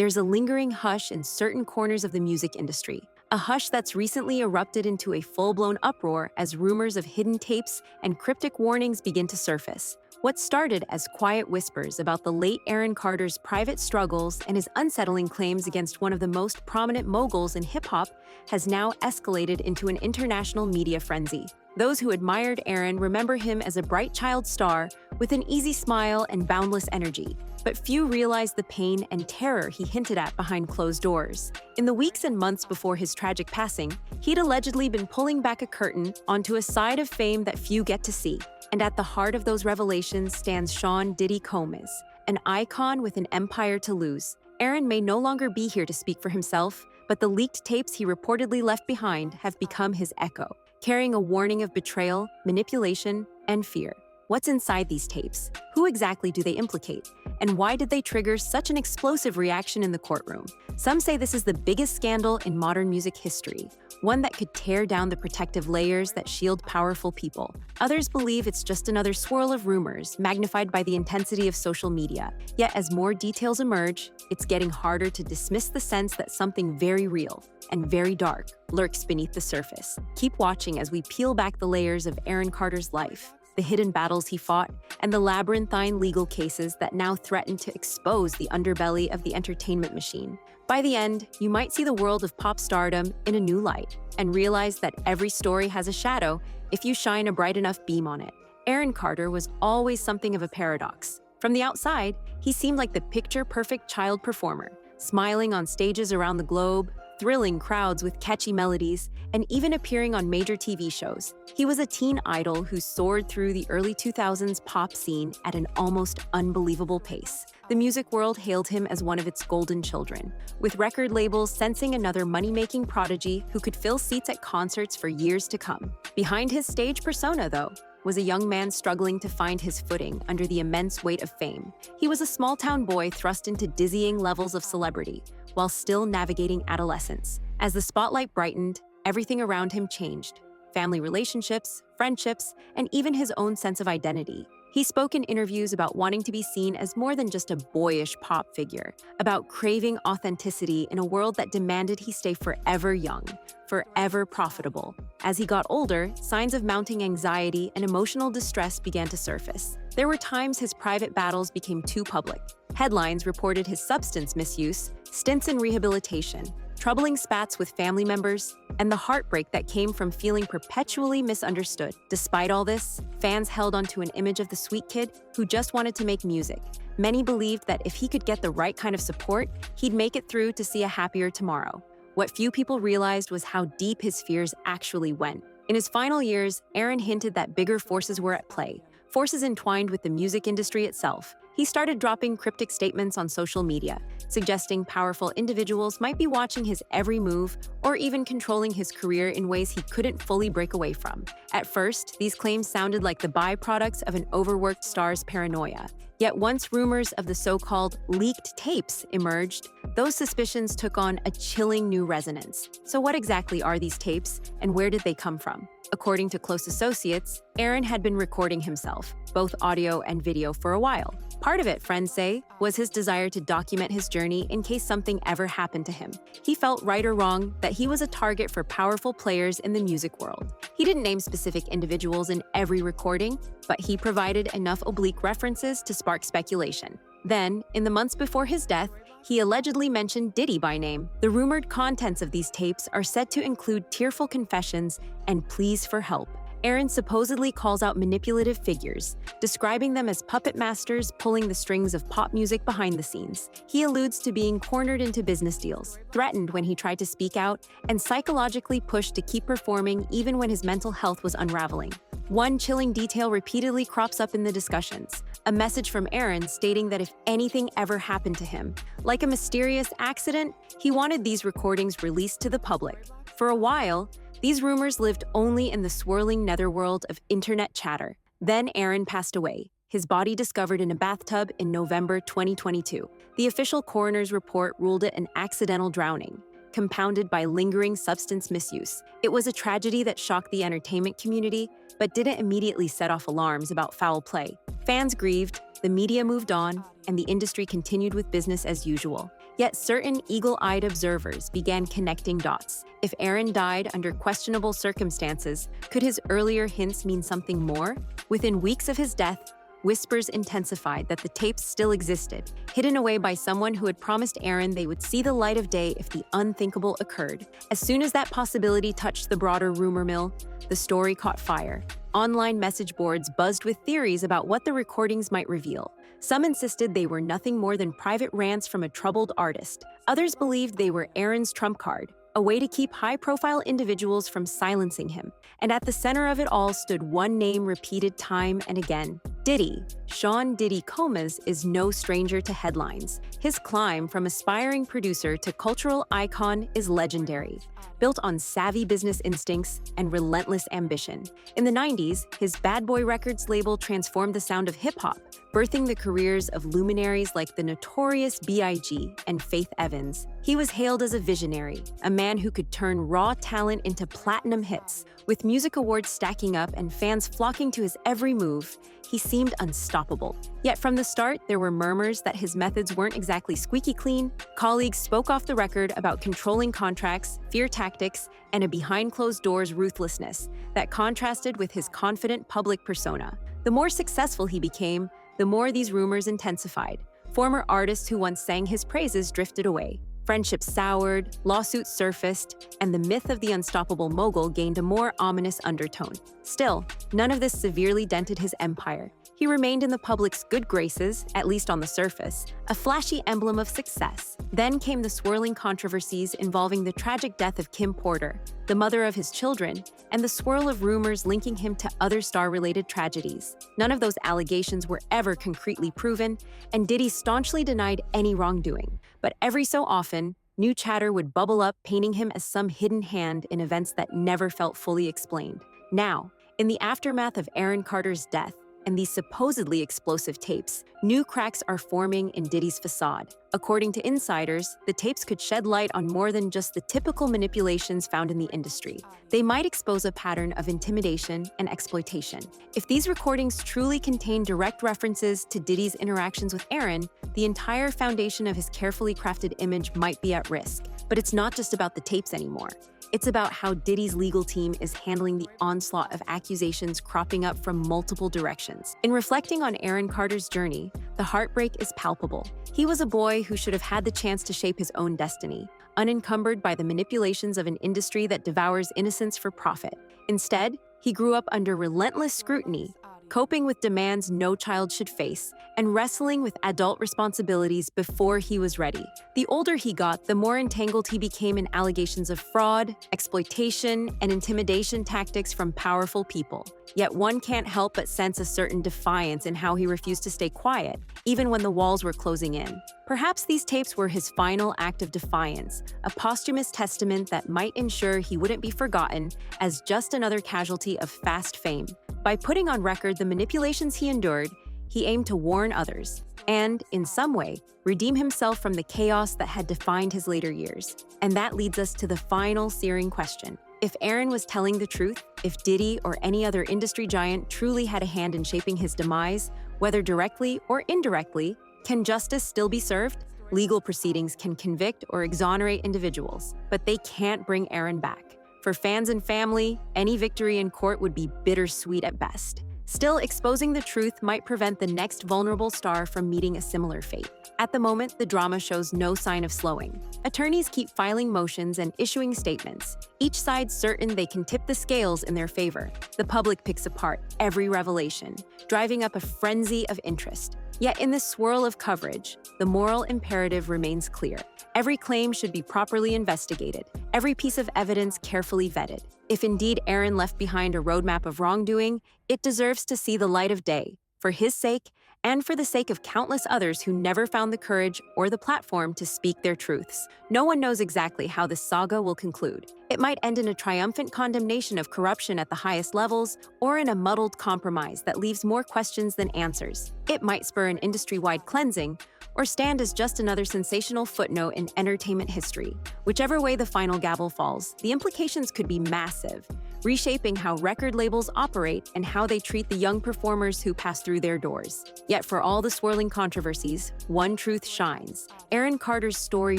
there's a lingering hush in certain corners of the music industry. A hush that's recently erupted into a full-blown uproar as rumors of hidden tapes and cryptic warnings begin to surface. What started as quiet whispers about the late Aaron Carter's private struggles and his unsettling claims against one of the most prominent moguls in hip-hop has now escalated into an international media frenzy. Those who admired Aaron remember him as a bright child star with an easy smile and boundless energy, but few realize the pain and terror he hinted at behind closed doors. In the weeks and months before his tragic passing, he'd allegedly been pulling back a curtain onto a side of fame that few get to see. And at the heart of those revelations stands Shaun Diddy Combmes, an icon with an empire to lose. Aaron may no longer be here to speak for himself, but the leaked tapes he reportedly left behind have become his echo, carrying a warning of betrayal, manipulation, and fear. What's inside these tapes? Who exactly do they implicate? And why did they trigger such an explosive reaction in the courtroom? Some say this is the biggest scandal in modern music history, one that could tear down the protective layers that shield powerful people. Others believe it's just another swirl of rumors, magnified by the intensity of social media. Yet as more details emerge, it's getting harder to dismiss the sense that something very real and very dark lurks beneath the surface. Keep watching as we peel back the layers of Aaron Carter's life, the hidden battles he fought, and the labyrinthine legal cases that now threaten to expose the underbelly of the entertainment machine. By the end, you might see the world of pop stardom in a new light and realize that every story has a shadow if you shine a bright enough beam on it. Aaron Carter was always something of a paradox. From the outside, he seemed like the picture-perfect child performer, smiling on stages around the globe, thrilling crowds with catchy melodies, and even appearing on major TV shows. He was a teen idol who soared through the early 2000s pop scene at an almost unbelievable pace. The music world hailed him as one of its golden children, with record labels sensing another money-making prodigy who could fill seats at concerts for years to come. Behind his stage persona, though, was a young man struggling to find his footing under the immense weight of fame. He was a small-town boy thrust into dizzying levels of celebrity, while still navigating adolescence. As the spotlight brightened, everything around him changed. Family relationships, friendships, and even his own sense of identity. He spoke in interviews about wanting to be seen as more than just a boyish pop figure, about craving authenticity in a world that demanded he stay forever young, forever profitable. As he got older, signs of mounting anxiety and emotional distress began to surface. There were times his private battles became too public. Headlines reported his substance misuse, stints in rehabilitation, troubling spats with family members, and the heartbreak that came from feeling perpetually misunderstood. Despite all this, fans held onto an image of the sweet kid who just wanted to make music. Many believed that if he could get the right kind of support, he'd make it through to see a happier tomorrow. What few people realized was how deep his fears actually went. In his final years, Aaron hinted that bigger forces were at play, forces entwined with the music industry itself. He started dropping cryptic statements on social media, suggesting powerful individuals might be watching his every move or even controlling his career in ways he couldn't fully break away from. At first, these claims sounded like the byproducts of an overworked star's paranoia. Yet once rumors of the so-called leaked tapes emerged, those suspicions took on a chilling new resonance. So what exactly are these tapes, and where did they come from? According to close associates, Aaron had been recording himself, both audio and video, for a while. Part of it, friends say, was his desire to document his journey in case something ever happened to him. He felt, right or wrong, that he was a target for powerful players in the music world. He didn't name specific individuals in every recording, but he provided enough oblique references to spark speculation. Then, in the months before his death, he allegedly mentioned Diddy by name. The rumored contents of these tapes are said to include tearful confessions and pleas for help. Aaron supposedly calls out manipulative figures, describing them as puppet masters pulling the strings of pop music behind the scenes. He alludes to being cornered into business deals, threatened when he tried to speak out, and psychologically pushed to keep performing even when his mental health was unraveling. One chilling detail repeatedly crops up in the discussions, a message from Aaron stating that if anything ever happened to him, like a mysterious accident, he wanted these recordings released to the public. For a while, these rumors lived only in the swirling netherworld of internet chatter. Then Aaron passed away, his body discovered in a bathtub in November 2022. The official coroner's report ruled it an accidental drowning, compounded by lingering substance misuse. It was a tragedy that shocked the entertainment community, but didn't immediately set off alarms about foul play. Fans grieved, the media moved on, and the industry continued with business as usual. Yet certain eagle-eyed observers began connecting dots. If Aaron died under questionable circumstances, could his earlier hints mean something more? Within weeks of his death, whispers intensified that the tapes still existed, hidden away by someone who had promised Aaron they would see the light of day if the unthinkable occurred. As soon as that possibility touched the broader rumor mill, the story caught fire. Online message boards buzzed with theories about what the recordings might reveal. Some insisted they were nothing more than private rants from a troubled artist. Others believed they were Aaron's trump card, a way to keep high-profile individuals from silencing him. And at the center of it all stood one name repeated time and again: Diddy. Shaun "Diddy" Combmes is no stranger to headlines. His climb from aspiring producer to cultural icon is legendary, built on savvy business instincts and relentless ambition. In the 90s, his Bad Boy Records label transformed the sound of hip-hop, birthing the careers of luminaries like the notorious B.I.G. and Faith Evans. He was hailed as a visionary, a man who could turn raw talent into platinum hits. With music awards stacking up and fans flocking to his every move, he seemed unstoppable. Yet from the start, there were murmurs that his methods weren't exactly squeaky clean. Colleagues spoke off the record about controlling contracts, fear tactics, and a behind-closed-doors ruthlessness that contrasted with his confident public persona. The more successful he became, the more these rumors intensified. Former artists who once sang his praises drifted away. Friendships soured, lawsuits surfaced, and the myth of the unstoppable mogul gained a more ominous undertone. Still, none of this severely dented his empire. He remained in the public's good graces, at least on the surface, a flashy emblem of success. Then came the swirling controversies involving the tragic death of Kim Porter, the mother of his children, and the swirl of rumors linking him to other star-related tragedies. None of those allegations were ever concretely proven, and Diddy staunchly denied any wrongdoing. But every so often, new chatter would bubble up, painting him as some hidden hand in events that never felt fully explained. Now, in the aftermath of Aaron Carter's death and these supposedly explosive tapes, new cracks are forming in Diddy's facade. According to insiders, the tapes could shed light on more than just the typical manipulations found in the industry. They might expose a pattern of intimidation and exploitation. If these recordings truly contain direct references to Diddy's interactions with Aaron, the entire foundation of his carefully crafted image might be at risk. But it's not just about the tapes anymore. It's about how Diddy's legal team is handling the onslaught of accusations cropping up from multiple directions. In reflecting on Aaron Carter's journey, the heartbreak is palpable. He was a boy who should have had the chance to shape his own destiny, unencumbered by the manipulations of an industry that devours innocence for profit. Instead, he grew up under relentless scrutiny, coping with demands no child should face, and wrestling with adult responsibilities before he was ready. The older he got, the more entangled he became in allegations of fraud, exploitation, and intimidation tactics from powerful people. Yet one can't help but sense a certain defiance in how he refused to stay quiet, even when the walls were closing in. Perhaps these tapes were his final act of defiance, a posthumous testament that might ensure he wouldn't be forgotten as just another casualty of fast fame. By putting on record the manipulations he endured, he aimed to warn others and, in some way, redeem himself from the chaos that had defined his later years. And that leads us to the final searing question. If Aaron was telling the truth, if Diddy or any other industry giant truly had a hand in shaping his demise, whether directly or indirectly, can justice still be served? Legal proceedings can convict or exonerate individuals, but they can't bring Aaron back. For fans and family, any victory in court would be bittersweet at best. Still, exposing the truth might prevent the next vulnerable star from meeting a similar fate. At the moment, the drama shows no sign of slowing. Attorneys keep filing motions and issuing statements, each side certain they can tip the scales in their favor. The public picks apart every revelation, driving up a frenzy of interest. Yet in this swirl of coverage, the moral imperative remains clear. Every claim should be properly investigated, every piece of evidence carefully vetted. If indeed Aaron left behind a roadmap of wrongdoing, it deserves to see the light of day, for his sake and for the sake of countless others who never found the courage or the platform to speak their truths. No one knows exactly how this saga will conclude. It might end in a triumphant condemnation of corruption at the highest levels, or in a muddled compromise that leaves more questions than answers. It might spur an industry-wide cleansing, or stand as just another sensational footnote in entertainment history. Whichever way the final gavel falls, the implications could be massive, reshaping how record labels operate and how they treat the young performers who pass through their doors. Yet for all the swirling controversies, one truth shines. Aaron Carter's story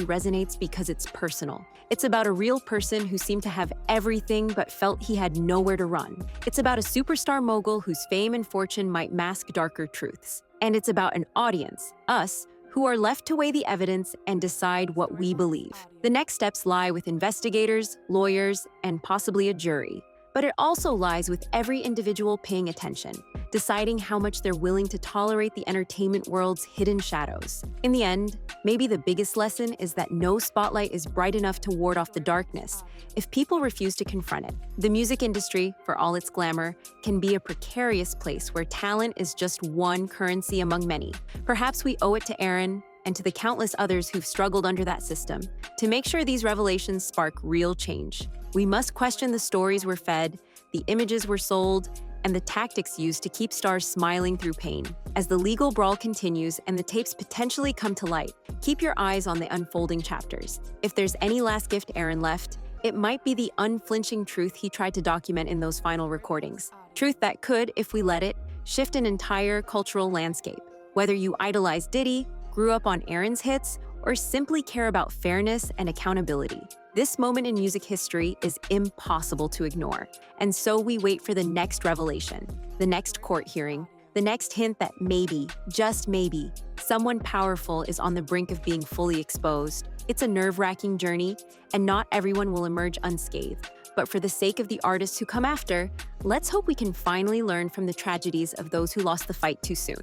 resonates because it's personal. It's about a real person who seemed to have everything but felt he had nowhere to run. It's about a superstar mogul whose fame and fortune might mask darker truths. And it's about an audience, us, who are left to weigh the evidence and decide what we believe. The next steps lie with investigators, lawyers, and possibly a jury. But it also lies with every individual paying attention, deciding how much they're willing to tolerate the entertainment world's hidden shadows. In the end, maybe the biggest lesson is that no spotlight is bright enough to ward off the darkness if people refuse to confront it. The music industry, for all its glamour, can be a precarious place where talent is just one currency among many. Perhaps we owe it to Aaron and to the countless others who've struggled under that system to make sure these revelations spark real change. We must question the stories we're fed, the images we're sold, and the tactics used to keep stars smiling through pain. As the legal brawl continues and the tapes potentially come to light, keep your eyes on the unfolding chapters. If there's any last gift Aaron left, it might be the unflinching truth he tried to document in those final recordings. Truth that could, if we let it, shift an entire cultural landscape. Whether you idolize Diddy, grew up on Aaron's hits, or simply care about fairness and accountability, this moment in music history is impossible to ignore. And so we wait for the next revelation, the next court hearing, the next hint that maybe, just maybe, someone powerful is on the brink of being fully exposed. It's a nerve-wracking journey, and not everyone will emerge unscathed. But for the sake of the artists who come after, let's hope we can finally learn from the tragedies of those who lost the fight too soon.